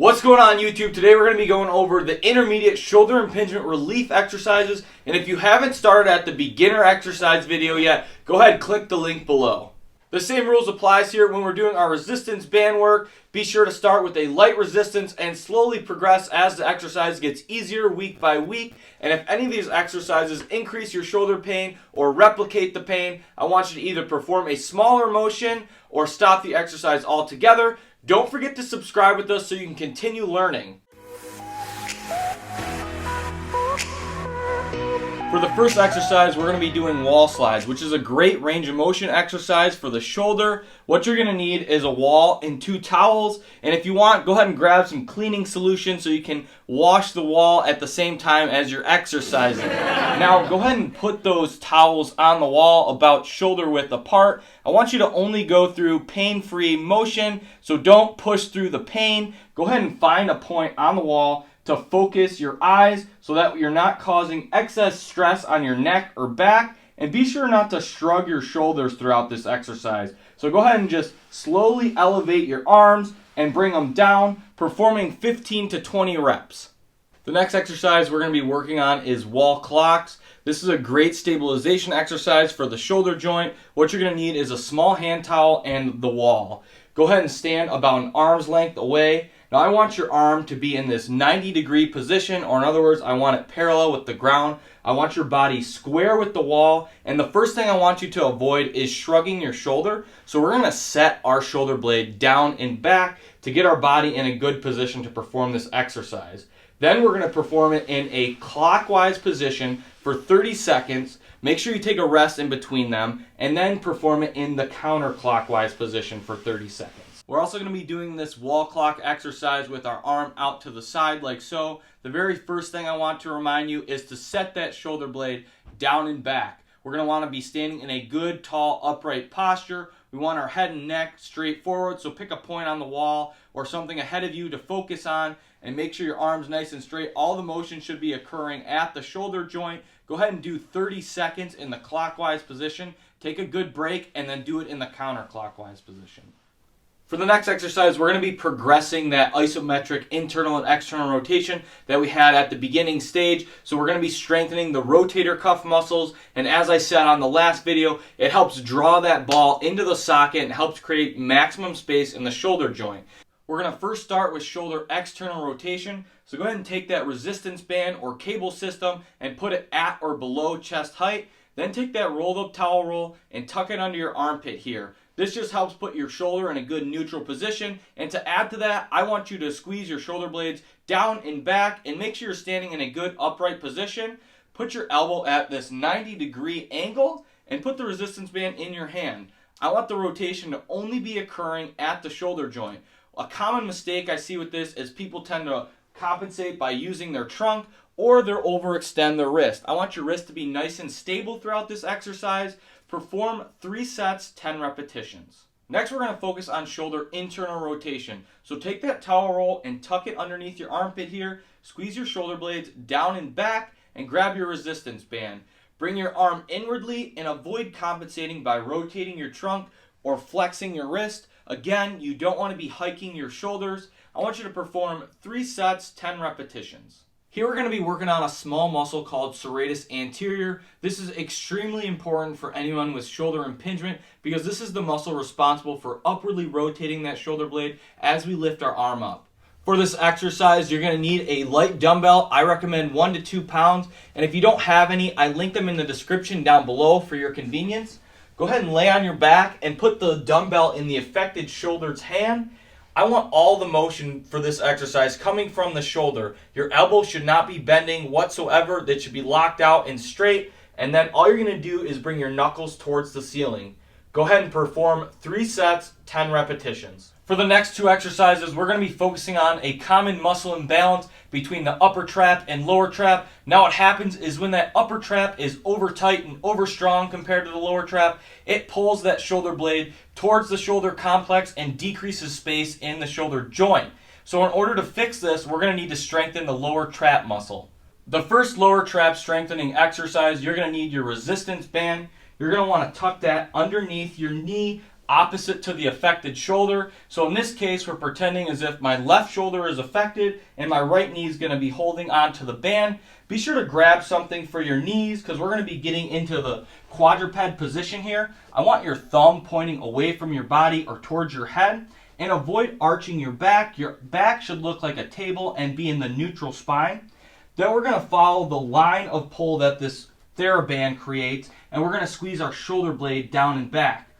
What's going on YouTube? Today we're going to be going over the intermediate shoulder impingement relief exercises. And if you haven't started at the beginner exercise video yet, go ahead and click the link below. The same rules applies here when we're doing our resistance band work. Be sure to start with a light resistance and slowly progress as the exercise gets easier week by week. And if any of these exercises increase your shoulder pain or replicate the pain, I want you to either perform a smaller motion or stop the exercise altogether. Don't forget to subscribe with us so you can continue learning. For the first exercise, we're going to be doing wall slides, which is a great range of motion exercise for the shoulder. What you're going to need is a wall and 2 towels. And if you want, go ahead and grab some cleaning solution so you can wash the wall at the same time as you're exercising. Now, go ahead and put those towels on the wall about shoulder width apart. I want you to only go through pain-free motion, so don't push through the pain. Go ahead and find a point on the wall to focus your eyes so that you're not causing excess stress on your neck or back. And be sure not to shrug your shoulders throughout this exercise. So go ahead and just slowly elevate your arms and bring them down, performing 15 to 20 reps. The next exercise we're going to be working on is wall clocks. This is a great stabilization exercise for the shoulder joint. What you're going to need is a small hand towel and the wall. Go ahead and stand about an arm's length away. Now I want your arm to be in this 90-degree position, or in other words, I want it parallel with the ground. I want your body square with the wall, and the first thing I want you to avoid is shrugging your shoulder. So we're going to set our shoulder blade down and back to get our body in a good position to perform this exercise. Then we're going to perform it in a clockwise position for 30 seconds. Make sure you take a rest in between them, and then perform it in the counterclockwise position for 30 seconds. We're also going to be doing this wall clock exercise with our arm out to the side like so. The very first thing I want to remind you is to set that shoulder blade down and back. We're going to want to be standing in a good, tall, upright posture. We want our head and neck straight forward, so pick a point on the wall or something ahead of you to focus on, and make sure your arm's nice and straight. All the motion should be occurring at the shoulder joint. Go ahead and do 30 seconds in the clockwise position. Take a good break and then do it in the counterclockwise position. For the next exercise, we're going to be progressing that isometric internal and external rotation that we had at the beginning stage. So we're going to be strengthening the rotator cuff muscles. And as I said on the last video, it helps draw that ball into the socket and helps create maximum space in the shoulder joint. We're going to first start with shoulder external rotation. So go ahead and take that resistance band or cable system and put it at or below chest height. Then take that rolled up towel roll and tuck it under your armpit here. This just helps put your shoulder in a good neutral position. And to add to that, I want you to squeeze your shoulder blades down and back and make sure you're standing in a good upright position. Put your elbow at this 90-degree angle and put the resistance band in your hand. I want the rotation to only be occurring at the shoulder joint. A common mistake I see with this is people tend to compensate by using their trunk or they'll overextend their wrist. I want your wrist to be nice and stable throughout this exercise. Perform 3 sets, 10 repetitions. Next, we're going to focus on shoulder internal rotation. So take that towel roll and tuck it underneath your armpit here. Squeeze your shoulder blades down and back and grab your resistance band. Bring your arm inwardly and avoid compensating by rotating your trunk or flexing your wrist. Again, you don't want to be hiking your shoulders. I want you to perform 3 sets, 10 repetitions. Here we're going to be working on a small muscle called Serratus anterior. This is extremely important for anyone with shoulder impingement because this is the muscle responsible for upwardly rotating that shoulder blade as we lift our arm up. For this exercise, you're going to need a light dumbbell. I recommend 1 to 2 pounds. And if you don't have any, I link them in the description down below for your convenience. Go ahead and lay on your back and put the dumbbell in the affected shoulder's hand. I want all the motion for this exercise coming from the shoulder. Your elbow should not be bending whatsoever. That should be locked out and straight. And then all you're going to do is bring your knuckles towards the ceiling. Go ahead and perform 3 sets, 10 repetitions. For the next 2 exercises, we're going to be focusing on a common muscle imbalance between the upper trap and lower trap. Now what happens is when that upper trap is over tight and over strong compared to the lower trap, it pulls that shoulder blade towards the shoulder complex and decreases space in the shoulder joint. So in order to fix this, we're going to need to strengthen the lower trap muscle. The first lower trap strengthening exercise, you're going to need your resistance band. You're going to want to tuck that underneath your knee opposite to the affected shoulder. So in this case, we're pretending as if my left shoulder is affected and my right knee is going to be holding onto the band. Be sure to grab something for your knees because we're going to be getting into the quadruped position here. I want your thumb pointing away from your body or towards your head, and avoid arching your back. Your back should look like a table and be in the neutral spine. Then we're going to follow the line of pull that this TheraBand creates, and we're going to squeeze our shoulder blade down and back.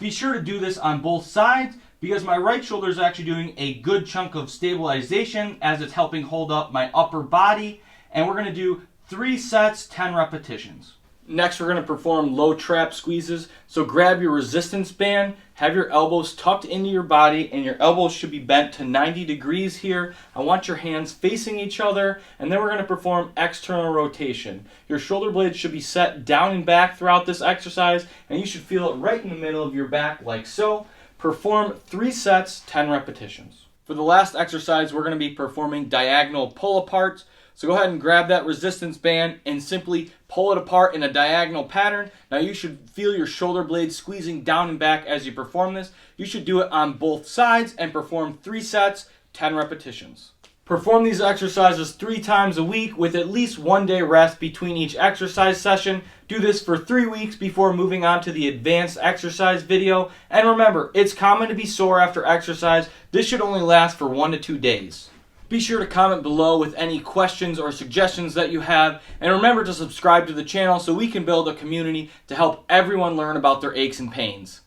Be sure to do this on both sides because my right shoulder is actually doing a good chunk of stabilization as it's helping hold up my upper body. And we're going to do 3 sets, 10 repetitions. Next, we're going to perform low trap squeezes. So grab your resistance band, have your elbows tucked into your body, and your elbows should be bent to 90 degrees here. I want your hands facing each other, and then we're going to perform external rotation. Your shoulder blades should be set down and back throughout this exercise, and you should feel it right in the middle of your back like so. Perform 3 sets, 10 repetitions. For the last exercise, we're going to be performing diagonal pull-aparts. So go ahead and grab that resistance band and simply pull it apart in a diagonal pattern. Now you should feel your shoulder blades squeezing down and back as you perform this. You should do it on both sides and perform 3 sets, 10 repetitions. Perform these exercises 3 times a week with at least 1 day rest between each exercise session. Do this for 3 weeks before moving on to the advanced exercise video. And remember, it's common to be sore after exercise. This should only last for 1 to 2 days. Be sure to comment below with any questions or suggestions that you have, and remember to subscribe to the channel so we can build a community to help everyone learn about their aches and pains.